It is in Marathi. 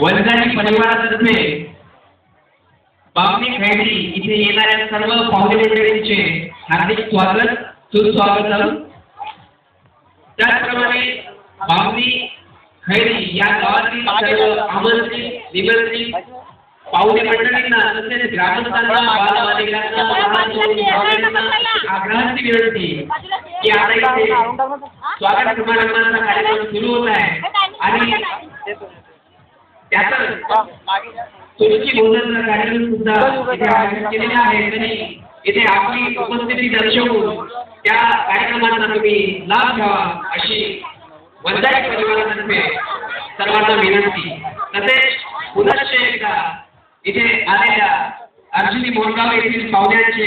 वंजारी परिवारातर्फे बावनी खैरी इथे येणाऱ्या सर्व पाहुणे मंडळींचे हार्दिक स्वागत सुस्वागतम। त्याचप्रमाणे बावनी खैरी या गावातील सर्व आमंत्रित निमंत्रित पाहुणे मंडळींना तसेच ग्रामस्थांना बालबालिकांना आग्रहाची विनंती की आता इथे स्वागत समारंभाचा कार्यक्रम सुरू होत आहे आणि त्यातच तुळशी भोजनाचा कार्यक्रम सुद्धा इथे आयोजित केलेला आहे। तरी इथे आपली उपस्थिती दर्शवून त्या कार्यक्रमाचा तुम्ही लाभ घ्यावा अशी वंजारी परिवारातर्फे सर्वांना विनंती। तसेच पुनश्च एकदा इथे आलेल्या अर्जुनी मोरगाव येथील पाहुण्यांचे